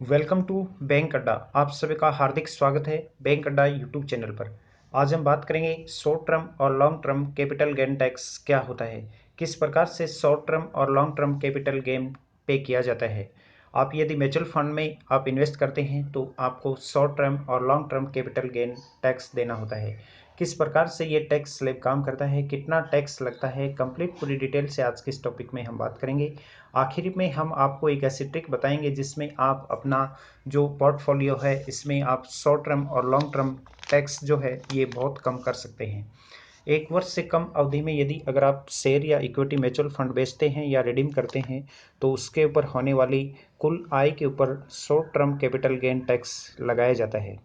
Welcome to bank अड्डा। आप सभी का हार्दिक स्वागत है बैंक अड्डा यूट्यूब चैनल पर। आज हम बात करेंगे शॉर्ट टर्म और long term capital gain tax क्या होता है, किस प्रकार से शॉर्ट टर्म और लॉन्ग टर्म कैपिटल गेन पे किया जाता है। आप यदि म्यूचुअल फंड में आप इन्वेस्ट करते हैं तो आपको शॉर्ट टर्म और long term capital gain tax देना होता है। किस प्रकार से ये टैक्स स्लैब काम करता है, कितना टैक्स लगता है, कंप्लीट पूरी डिटेल से आज के इस टॉपिक में हम बात करेंगे। आखिर में हम आपको एक ऐसी ट्रिक बताएंगे जिसमें आप अपना जो पोर्टफोलियो है इसमें आप शॉर्ट टर्म और लॉन्ग टर्म टैक्स जो है ये बहुत कम कर सकते हैं। एक वर्ष से कम अवधि में यदि अगर आप शेयर या इक्विटी म्यूचुअल फंड बेचते हैं या रिडीम करते हैं तो उसके ऊपर होने वाली कुल आय के ऊपर short term capital gain tax लगाया जाता है।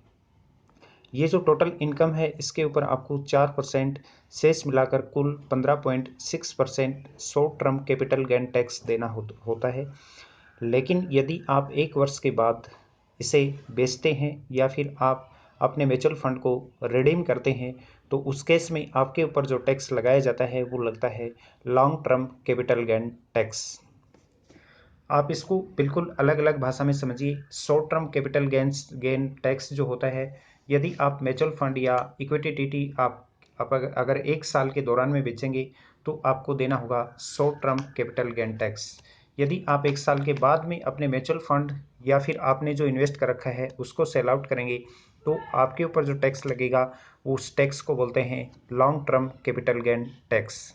ये जो टोटल इनकम है इसके ऊपर आपको 4% शेष मिलाकर कुल 15.6% short term capital gain tax देना होता है। लेकिन यदि आप एक वर्ष के बाद इसे बेचते हैं या फिर आप अपने म्यूचुअल फंड को रिडीम करते हैं तो उस केस में आपके ऊपर जो टैक्स लगाया जाता है वो लगता है long term capital gain tax. आप इसको बिल्कुल अलग अलग भाषा में समझिए। Short term capital gain tax जो होता है, यदि आप म्यूचुअल फंड या इक्विटी टीटी आप अगर एक साल के दौरान में बेचेंगे तो आपको देना होगा short term capital gain tax. यदि आप एक साल के बाद में अपने म्यूचुअल फंड या फिर आपने जो इन्वेस्ट कर रखा है उसको सेल आउट करेंगे तो आपके ऊपर जो टैक्स लगेगा उस टैक्स को बोलते हैं long term capital gain tax.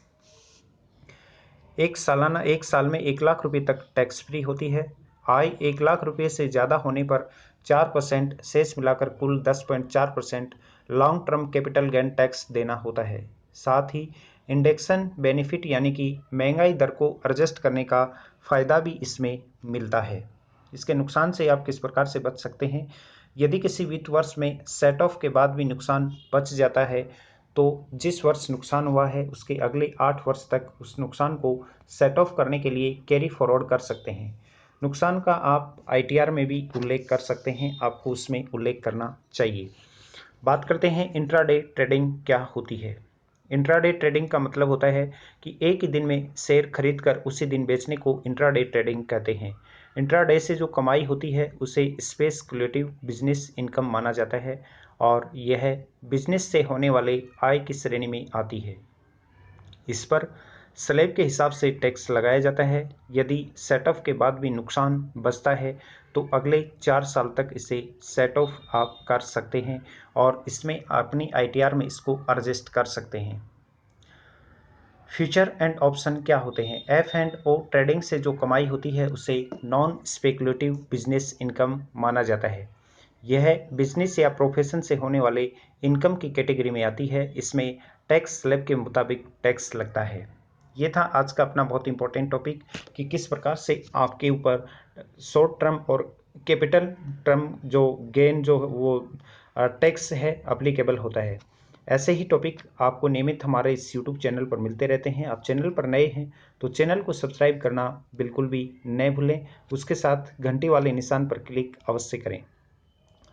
एक साल में 1 लाख रुपए तक टैक्स फ्री होती है। आय 1 लाख रुपए से ज़्यादा होने पर 4% शेष मिलाकर कुल 10.4% long term capital gain tax देना होता है। साथ ही इंडेक्सन बेनिफिट यानी कि महंगाई दर को एडजस्ट करने का फ़ायदा भी इसमें मिलता है। इसके नुकसान से आप किस प्रकार से बच सकते हैं। यदि किसी वित्त वर्ष में सेट ऑफ के बाद भी नुकसान बच जाता है तो जिस वर्ष नुकसान हुआ है उसके अगले 8 वर्ष तक उस नुकसान को सेट ऑफ करने के लिए कैरी फॉरवर्ड कर सकते हैं। नुकसान का आप आईटीआर में भी उल्लेख कर सकते हैं, आपको उसमें उल्लेख करना चाहिए। बात करते हैं इंट्राडे ट्रेडिंग क्या होती है। इंट्राडे ट्रेडिंग का मतलब होता है कि एक ही दिन में शेयर खरीद कर उसी दिन बेचने को इंट्राडे ट्रेडिंग कहते हैं। इंट्राडे से जो कमाई होती है उसे स्पेकुलेटिव बिजनेस इनकम माना जाता है और यह बिजनेस से होने वाले आय की श्रेणी में आती है। इस पर स्लैब के हिसाब से टैक्स लगाया जाता है। यदि सेटऑफ के बाद भी नुकसान बचता है तो अगले 4 साल तक इसे सेट ऑफ आप कर सकते हैं और इसमें अपनी आईटीआर में इसको एडजस्ट कर सकते हैं। फ्यूचर एंड ऑप्शन क्या होते हैं। एफ एंड ओ ट्रेडिंग से जो कमाई होती है उसे नॉन स्पेकुलेटिव बिजनेस इनकम माना जाता है। यह बिजनेस या प्रोफेशन से होने वाले इनकम की कैटेगरी में आती है। इसमें टैक्स स्लैब के मुताबिक टैक्स लगता है। ये था आज का अपना बहुत इंपॉर्टेंट टॉपिक कि किस प्रकार से आपके ऊपर शॉर्ट टर्म और कैपिटल टर्म जो गेन जो वो टैक्स है अप्लीकेबल होता है। ऐसे ही टॉपिक आपको नियमित हमारे इस यूट्यूब चैनल पर मिलते रहते हैं। आप चैनल पर नए हैं तो चैनल को सब्सक्राइब करना बिल्कुल भी न भूलें। उसके साथ घंटी वाले निशान पर क्लिक अवश्य करें।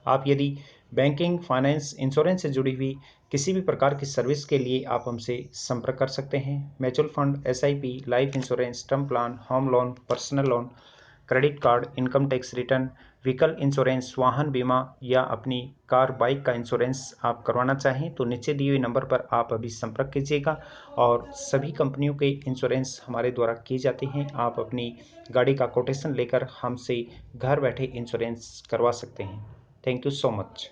आप यदि बैंकिंग, फाइनेंस, इंश्योरेंस से जुड़ी हुई किसी भी प्रकार की सर्विस के लिए आप हमसे संपर्क कर सकते हैं। Mutual fund, SIP, life insurance, term plan, home loan, personal loan, credit card, income tax return, vehicle insurance, वाहन बीमा या अपनी कार बाइक का इंश्योरेंस आप करवाना चाहें तो नीचे दिए हुए नंबर पर आप अभी संपर्क कीजिएगा और सभी कंपनियों के इंश्योरेंस हमारे द्वारा किए जाते हैं। आप अपनी गाड़ी का कोटेशन लेकर हमसे घर बैठे इंश्योरेंस करवा सकते हैं। Thank you so much.